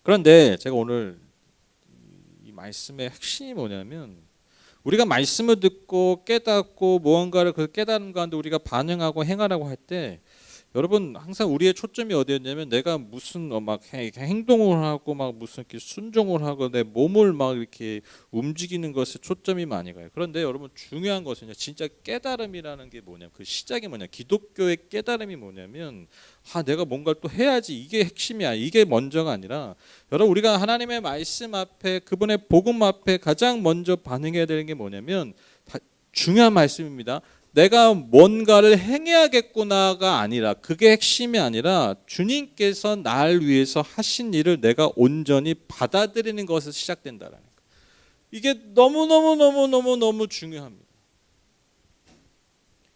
Speaker 1: 그런데 제가 오늘 이 말씀의 핵심이 뭐냐면 우리가 말씀을 듣고 깨닫고 무언가를 그 깨달은 가운데 우리가 반응하고 행하라고 할 때 여러분 항상 우리의 초점이 어디였냐면 내가 무슨 막 행동을 하고 막 무슨 이렇게 순종을 하고 내 몸을 막 이렇게 움직이는 것에 초점이 많이 가요. 그런데 여러분 중요한 것은요, 진짜 깨달음이라는 게 뭐냐면 그 시작이 뭐냐, 기독교의 깨달음이 뭐냐면 내가 뭔가를 또 해야지, 이게 핵심이야, 이게 먼저가 아니라 여러분 우리가 하나님의 말씀 앞에 그분의 복음 앞에 가장 먼저 반응해야 되는 게 뭐냐면 중요한 말씀입니다. 내가 뭔가를 행해야겠구나가 아니라, 그게 핵심이 아니라 주님께서 날 위해서 하신 일을 내가 온전히 받아들이는 것에서 시작된다라는 거. 이게 너무 중요합니다.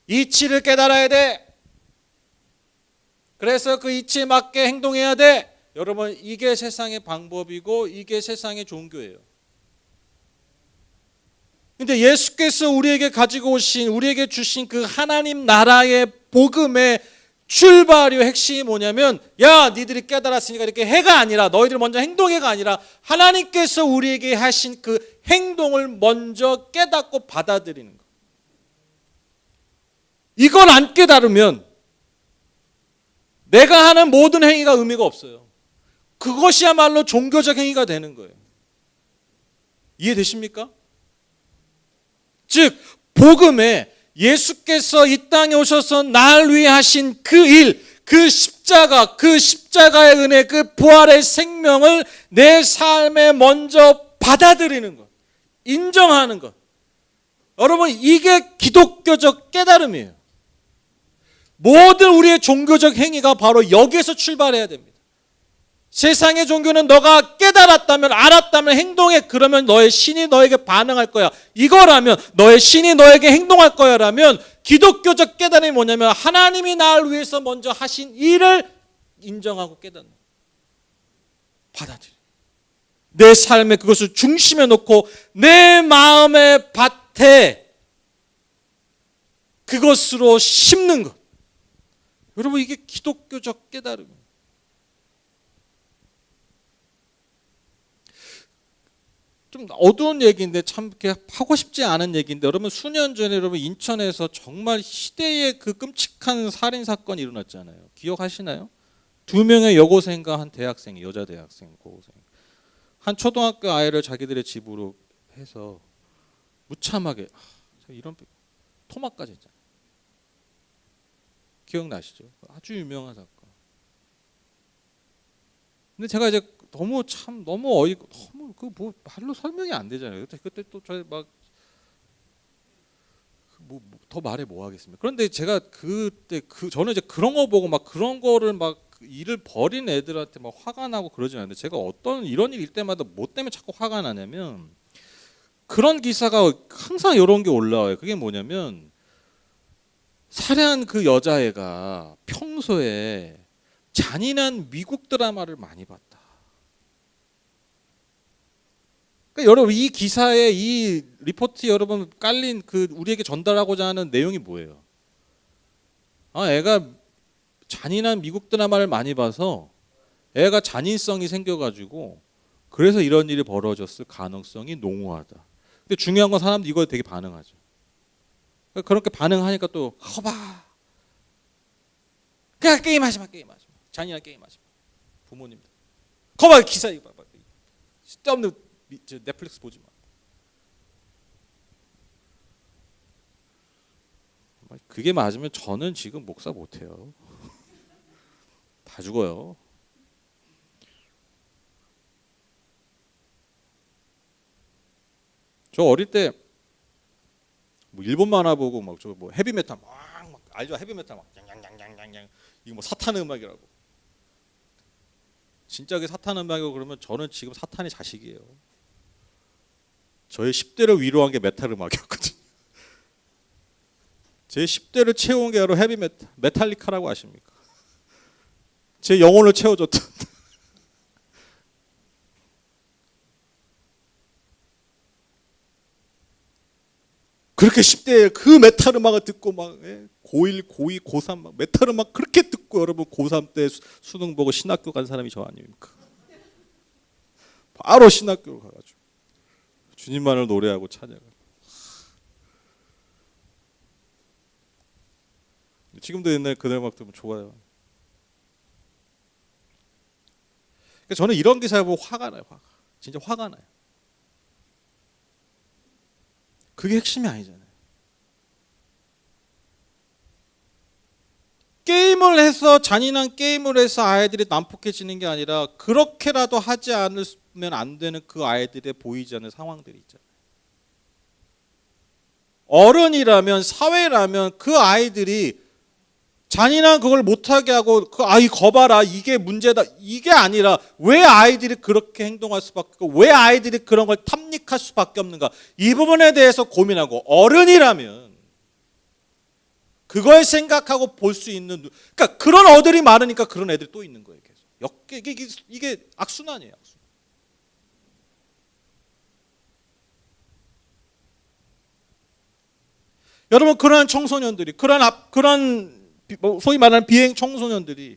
Speaker 1: 이치를 깨달아야 돼. 그래서 그 이치에 맞게 행동해야 돼. 여러분 이게 세상의 방법이고 이게 세상의 종교예요. 근데 예수께서 우리에게 가지고 오신, 우리에게 주신 그 하나님 나라의 복음의 출발이요 핵심이 뭐냐면, 야 니들이 깨달았으니까 이렇게 해가 아니라, 너희들 먼저 행동해가 아니라 하나님께서 우리에게 하신 그 행동을 먼저 깨닫고 받아들이는 거. 이걸 안 깨달으면 내가 하는 모든 행위가 의미가 없어요. 그것이야말로 종교적 행위가 되는 거예요. 이해되십니까? 즉 복음에 예수께서 이 땅에 오셔서 날 위해 하신 그 일, 그 십자가, 그 십자가의 은혜, 그 부활의 생명을 내 삶에 먼저 받아들이는 것, 인정하는 것. 여러분 이게 기독교적 깨달음이에요. 모든 우리의 종교적 행위가 바로 여기에서 출발해야 됩니다. 세상의 종교는 너가 깨달았다면, 알았다면 행동해, 그러면 너의 신이 너에게 반응할 거야, 이거라면, 너의 신이 너에게 행동할 거야 라면, 기독교적 깨달음이 뭐냐면 하나님이 나를 위해서 먼저 하신 일을 인정하고 깨닫는, 받아들여 내 삶에 그것을 중심에 놓고 내 마음의 밭에 그것으로 심는 것. 여러분 이게 기독교적 깨달음이에요. 좀 어두운 얘기인데 참 이렇게 하고 싶지 않은 얘기인데, 여러분 수년 전에 여러분 인천에서 정말 시대의 그 끔찍한 살인 사건이 일어났잖아요. 기억하시나요? 2명의 여고생과 한 대학생, 여자 대학생, 고고생, 한 초등학교 아이를 자기들의 집으로 해서 무참하게 이런 토막까지 했잖아요. 기억나시죠? 아주 유명한 사건. 근데 제가 이제 너무 어이가, 너무 그 뭐 말로 설명이 안 되잖아요. 그때 또 저희 막 더 말해 뭐 하겠습니까? 그런데 제가 그때 저는 이제 그런 거 보고 막 그런 거를 막 일을 벌인 애들한테 막 화가 나고 그러진 않는데, 제가 어떤 이런 일 때마다 뭐 때문에 자꾸 화가 나냐면, 그런 기사가 항상 이런 게 올라와요. 그게 뭐냐면 살해한 그 여자애가 평소에 잔인한 미국 드라마를 많이 봤다. 그러니까 여러분 이 기사에 이 리포트 여러분 깔린 그 우리에게 전달하고자 하는 내용이 뭐예요? 애가 잔인한 미국 드라마를 많이 봐서 애가 잔인성이 생겨가지고 그래서 이런 일이 벌어졌을 가능성이 농후하다. 근데 중요한 건 사람들이 이거에 되게 반응하죠. 그러니까 그렇게 반응하니까 또 허봐, 그냥 게임하지 마, 잔인한 게임하지 마. 부모님들 거봐, 기사 이거 봐봐, 쓸데없는 넷플릭스 보지 마. 그게 맞으면 저는 지금 목사 못해요. 다 죽어요. 저 어릴 때 뭐 일본 만화 보고 막 저 뭐 헤비메탈 막 알죠? 헤비메탈 막 양양양양양, 이거 뭐 사탄의 음악이라고. 진짜 그게 사탄 음악이고 그러면 저는 지금 사탄의 자식이에요. 저의 10대를 위로한 게 메탈 음악이었거든요. 제 10대를 채운 게 바로 헤비메탈, 메탈리카라고 아십니까? 제 영혼을 채워줬던. 그렇게 10대에 그 메탈 음악을 듣고 막 고1, 고2, 고3 막 메탈 음악 그렇게 듣고, 여러분 고3 때 수능 보고 신학교 간 사람이 저 아닙니까? 바로 신학교로 가가지고 주님만을 노래하고 찬양하고. 지금도 옛날 그들 음악 들으면 좋아요. 저는 이런 기사를 보고 화가 나요. 진짜 화가 나요. 그게 핵심이 아니잖아요. 게임을 해서 잔인한 게임을 해서 아이들이 난폭해지는 게 아니라 그렇게라도 하지 않으면 안 되는 그 아이들의 보이지 않는 상황들이 있잖아요. 어른이라면 사회라면 그 아이들이 잔인한 그걸 못하게 하고 그 아이 거봐라 이게 문제다 이게 아니라 왜 아이들이 그렇게 행동할 수밖에 없고 왜 아이들이 그런 걸 탐닉할 수밖에 없는가 이 부분에 대해서 고민하고 어른이라면 그걸 생각하고 볼 수 있는 그러니까 그런 어들이 많으니까 그런 애들이 또 있는 거예요. 계속 이게 악순환이에요. 악순환. 여러분 그런 청소년들이 그런 소위 말하는 비행 청소년들이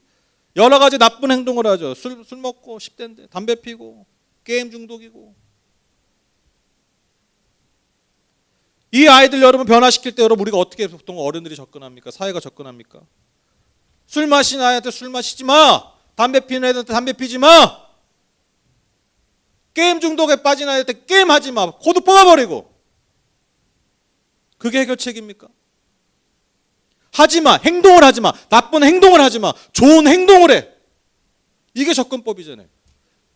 Speaker 1: 여러 가지 나쁜 행동을 하죠. 술 먹고 10대인데 담배 피고 게임 중독이고 이 아이들 여러분 변화시킬 때 여러분 우리가 어떻게 보통 어른들이 접근합니까? 사회가 접근합니까? 술 마시는 아이한테 술 마시지 마. 담배 피는 애들한테 담배 피지 마. 게임 중독에 빠진 아이한테 게임하지 마. 코드 뽑아버리고. 그게 해결책입니까? 하지 마. 행동을 하지 마. 나쁜 행동을 하지 마. 좋은 행동을 해. 이게 접근법이잖아요.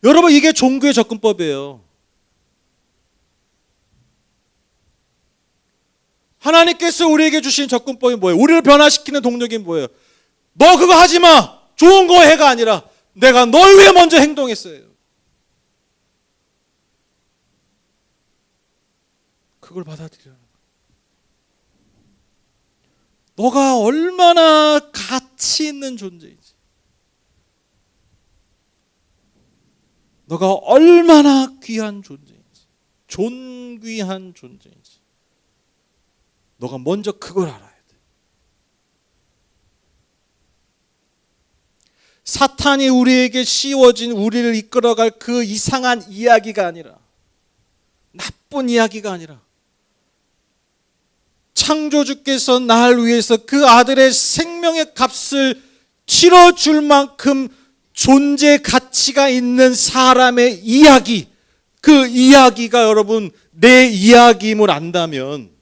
Speaker 1: 여러분 이게 종교의 접근법이에요. 하나님께서 우리에게 주신 접근법이 뭐예요? 우리를 변화시키는 동력이 뭐예요? 너 그거 하지 마. 좋은 거 해가 아니라 내가 널 위해 먼저 행동했어요. 그걸 받아들이라는 거예요. 너가 얼마나 가치 있는 존재인지, 너가 얼마나 귀한 존재인지, 존귀한 존재인지, 너가 먼저 그걸 알아야 돼. 사탄이 우리에게 씌워진 우리를 이끌어갈 그 이상한 이야기가 아니라, 나쁜 이야기가 아니라, 창조주께서 날 위해서 그 아들의 생명의 값을 치러줄 만큼 존재 가치가 있는 사람의 이야기, 그 이야기가 여러분 내 이야기임을 안다면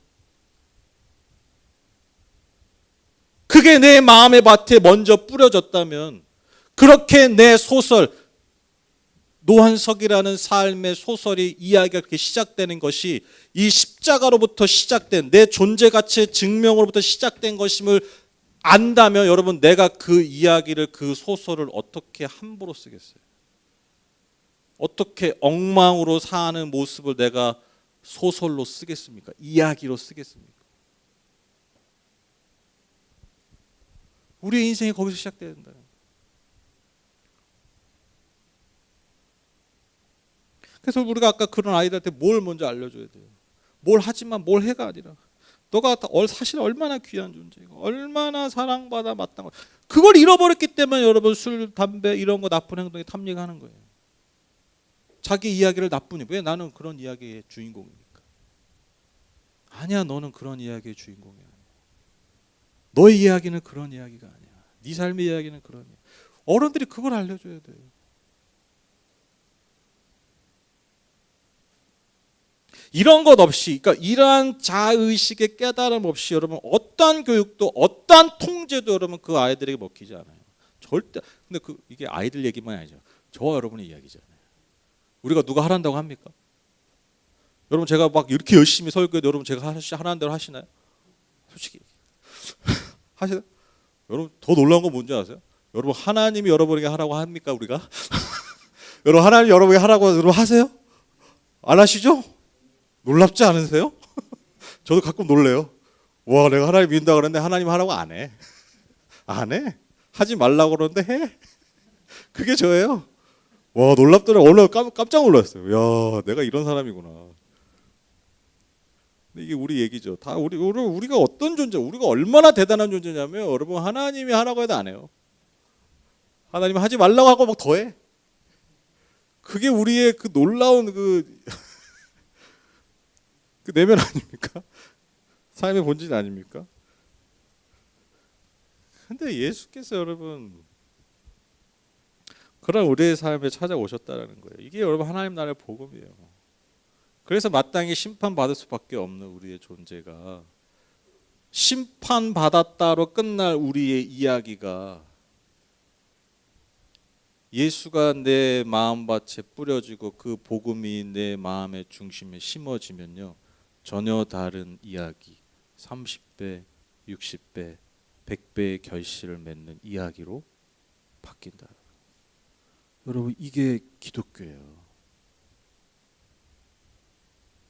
Speaker 1: 그게 내 마음의 밭에 먼저 뿌려졌다면 그렇게 내 소설, 노한석이라는 삶의 소설이 이야기가 그렇게 시작되는 것이 이 십자가로부터 시작된 내 존재 가치의 증명으로부터 시작된 것임을 안다면 여러분 내가 그 이야기를 그 소설을 어떻게 함부로 쓰겠어요? 어떻게 엉망으로 사는 모습을 내가 소설로 쓰겠습니까? 이야기로 쓰겠습니까? 우리의 인생이 거기서 시작돼야 된다. 그래서 우리가 아까 그런 아이들한테 뭘 먼저 알려줘야 돼요. 뭘 하지만 뭘 해가 아니라 너가 사실 얼마나 귀한 존재고 얼마나 사랑받아 마땅한 그걸 잃어버렸기 때문에 여러분 술, 담배 이런 거 나쁜 행동에 탐닉하는 거예요. 자기 이야기를 나쁘니 왜 나는 그런 이야기의 주인공입니까? 아니야, 너는 그런 이야기의 주인공이 아니야. 너의 이야기는 그런 이야기가 아니야. 네 삶의 이야기는 그런 이야기. 어른들이 그걸 알려줘야 돼요. 이런 것 없이, 그러니까 이러한 자의식의 깨달음 없이 여러분 어떠한 교육도 어떠한 통제도 여러분 그 아이들에게 먹히지 않아요. 절대. 근데 이게 아이들 얘기만 아니죠. 저와 여러분의 이야기잖아요. 우리가 누가 하란다고 합니까? 여러분 제가 막 이렇게 열심히 설교해도 여러분 제가 하라는 대로 하시나요? 솔직히 하시나요? 여러분 더 놀라운 건 뭔지 아세요? 여러분 하나님이 여러분에게 하라고 합니까 우리가? 여러분 하나님 여러분에게 하라고 여러분 하세요? 안 하시죠? 놀랍지 않으세요? 저도 가끔 놀래요. 와, 내가 하나님 믿는다 그러는데 하나님 하라고 안 해. 안 해. 하지 말라고 그러는데 해. 그게 저예요. 와, 놀랍더라고요. 원래 깜짝 놀랐어요. 야, 내가 이런 사람이구나. 근데 이게 우리 얘기죠. 다 우리가 어떤 존재, 우리가 얼마나 대단한 존재냐면 여러분 하나님이 하라고 해도 안 해요. 하나님이 하지 말라고 하고 막 더 해. 그게 우리의 그 놀라운 그 내면 아닙니까? 삶의 본질 아닙니까? 근데 예수께서 여러분 그런 우리의 삶에 찾아오셨다라는 거예요. 이게 여러분 하나님 나라의 복음이에요. 그래서 마땅히 심판받을 수밖에 없는 우리의 존재가, 심판받았다로 끝날 우리의 이야기가 예수가 내 마음밭에 뿌려지고 그 복음이 내 마음의 중심에 심어지면요, 전혀 다른 이야기, 30배, 60배, 100배의 결실을 맺는 이야기로 바뀐다. 여러분, 이게 기독교예요.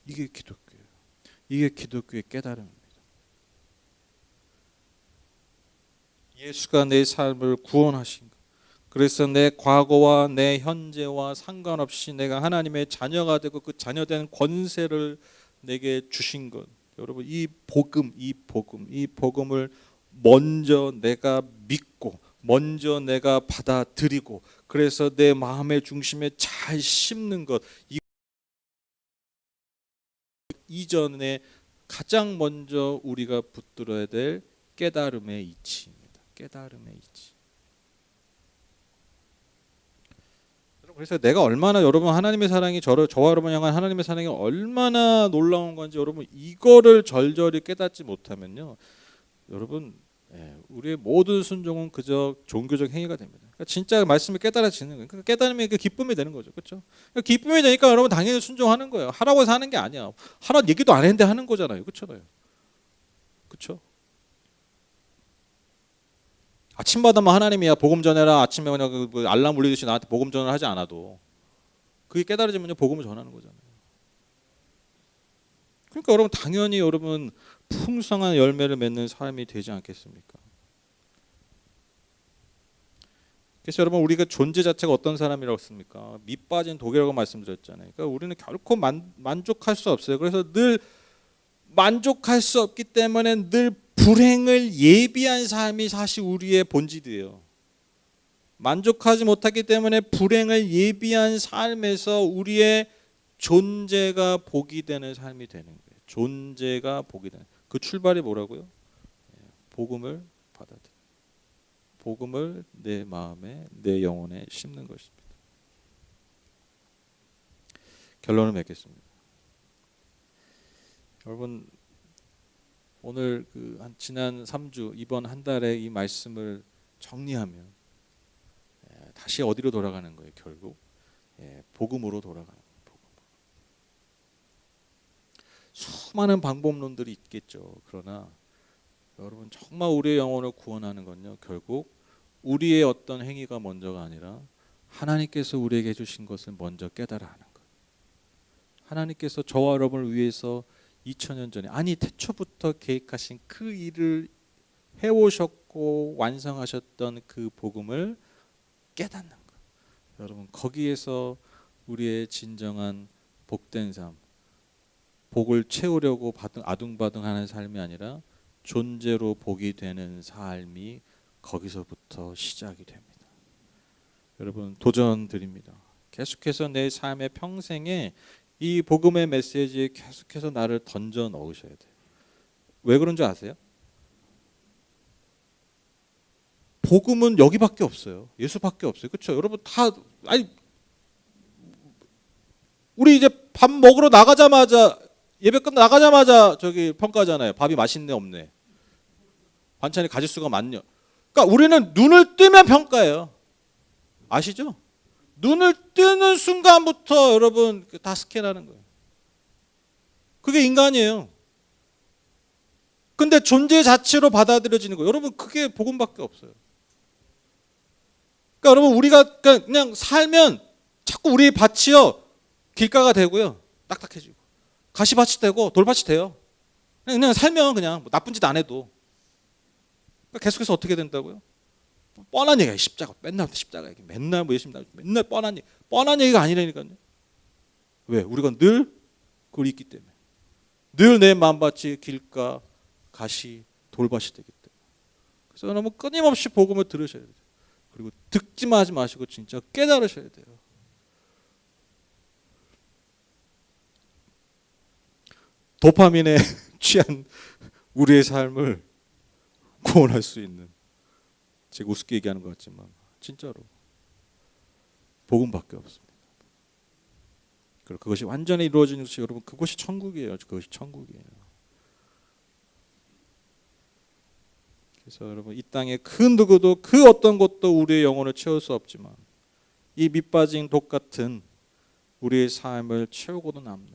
Speaker 1: 이게 기독교예요. 이게 기독교의 깨달음입니다. 예수가 내 삶을 구원하신 것. 그래서 내 과거와 내 현재와 상관없이 내가 하나님의 자녀가 되고 그 자녀된 권세를 내게 주신 것. 여러분, 이 복음을 먼저 내가 믿고 먼저 내가 받아들이고 그래서 내 마음의 중심에 잘 심는 것, 이전에 가장 먼저 우리가 붙들어야 될 깨달음의 이치입니다. 깨달음의 이치. 그래서 내가 얼마나, 여러분, 하나님의 사랑이 저와 여러분 향한 하나님의 사랑이 얼마나 놀라운 건지 여러분 이거를 절절히 깨닫지 못하면요, 여러분, 우리의 모든 순종은 그저 종교적 행위가 됩니다. 그러니까 진짜 말씀을 깨달아지는 거예요. 그러니까 깨달음이 그 기쁨이 되는 거죠, 그렇죠? 그러니까 기쁨이 되니까 여러분 당연히 순종하는 거예요. 하라고 해서 하는 게 아니야. 하라는 얘기도 안 했는데 하는 거잖아요, 그렇잖아요, 그렇죠? 아침마다만 하나님이야 복음 전해라, 아침에 그냥 그 알람 울리듯이 나한테 복음 전을 하지 않아도 그게 깨달아지면요 복음을 전하는 거잖아요. 그러니까 여러분 당연히 여러분 풍성한 열매를 맺는 삶이 되지 않겠습니까? 그래서 여러분 우리가 존재 자체가 어떤 사람이라고 했습니까? 밑 빠진 독이라고 말씀드렸잖아요. 그러니까 우리는 결코 만족할 수 없어요. 그래서 늘 만족할 수 없기 때문에 늘 불행을 예비한 삶이 사실 우리의 본질이에요. 만족하지 못하기 때문에 불행을 예비한 삶에서 우리의 존재가 복이 되는 삶이 되는 거예요. 존재가 복이 되는. 그 출발이 뭐라고요? 복음을 받아들여. 복음을 내 마음에, 내 영혼에 심는 것입니다. 결론을 맺겠습니다. 여러분, 오늘 지난 3주, 이번 한 달에 이 말씀을 정리하면 다시 어디로 돌아가는 거예요? 결국 복음으로 돌아가는 거예요. 수많은 방법론들이 있겠죠. 그러나 여러분 정말 우리의 영혼을 구원하는 건요, 결국 우리의 어떤 행위가 먼저가 아니라 하나님께서 우리에게 해주신 것을 먼저 깨달아 하는 거예요. 하나님께서 저와 여러분을 위해서 2000년 전에, 아니 태초부터 계획하신 그 일을 해오셨고 완성하셨던 그 복음을 깨닫는 거예요. 여러분 거기에서 우리의 진정한 복된 삶, 복을 채우려고 아둥바둥하는 삶이 아니라 존재로 복이 되는 삶이 거기서부터 시작이 됩니다. 여러분 도전 드립니다. 계속해서 내 삶의 평생에 이 복음의 메시지에 계속해서 나를 던져 넣으셔야 돼요. 왜 그런 줄 아세요? 복음은 여기밖에 없어요. 예수밖에 없어요. 그렇죠? 여러분 다, 아니 우리 이제 밥 먹으러 나가자마자, 예배 끝나 나가자마자 저기 평가하잖아요. 밥이 맛있네 없네. 반찬이 가짓수가 많냐. 그러니까 우리는 눈을 뜨면 평가해요. 아시죠? 눈을 뜨는 순간부터 여러분 다 스캔하는 거예요. 그게 인간이에요. 근데 존재 자체로 받아들여지는 거예요. 여러분 그게 복음밖에 없어요. 그러니까 여러분 우리가 그냥 살면 자꾸 우리 밭이요 길가가 되고요, 딱딱해지고 가시밭이 되고 돌밭이 돼요. 그냥 살면 그냥 뭐 나쁜 짓 안 해도. 그러니까 계속해서 어떻게 된다고요? 뻔한 얘기야. 십자가 맨날 십자가 얘기, 맨날 뭐 예수님 맨날 뻔한 얘기가 아니라니까요. 왜? 우리가 늘 그걸 잊기 때문에. 늘 내 마음밭이 길가 가시 돌밭이 되기 때문에. 그래서 여러분 끊임없이 복음을 들으셔야 돼요. 그리고 듣기만 하지 마시고 진짜 깨달으셔야 돼요. 도파민에 취한 우리의 삶을 구원할 수 있는, 제가 우습게 얘기하는 것 같지만 진짜로 복음밖에 없습니다. 그리고 그것이 완전히 이루어지는 것이 여러분 그것이 천국이에요. 그것이 천국이에요. 그래서 여러분 이 땅에 그 누구도 그 어떤 것도 우리의 영혼을 채울 수 없지만 이 밑빠진 독 같은 우리의 삶을 채우고도 남는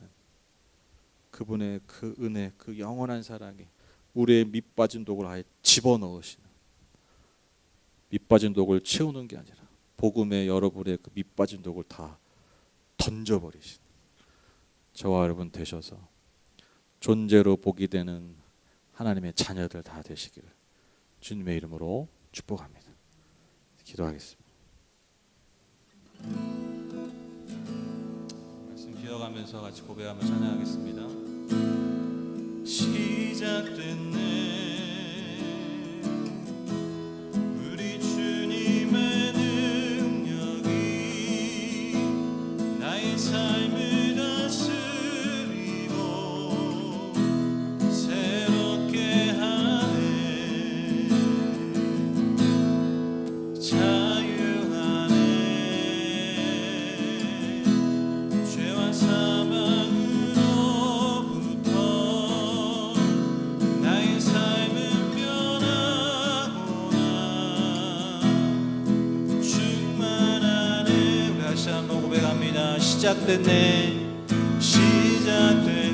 Speaker 1: 그분의 그 은혜, 그 영원한 사랑이 우리의 밑빠진 독을 아예 집어넣으시는, 밑빠진 독을 채우는 게 아니라 복음의 여러분의 그 밑빠진 독을 다 던져버리시는 저와 여러분 되셔서 존재로 복이 되는 하나님의 자녀들 다 되시기를 주님의 이름으로 축복합니다. 기도하겠습니다. 말씀 기억하면서 같이 고백하며 찬양하겠습니다. 시작됐네 우리 주님의 능력이 나의 삶을 다스리고 새롭게 하네 자유하네 죄와 사망으로부터 나의 삶은 변하구나 충만하네 우리 다시 한번 고백합니다. 시작됐네 시작됐네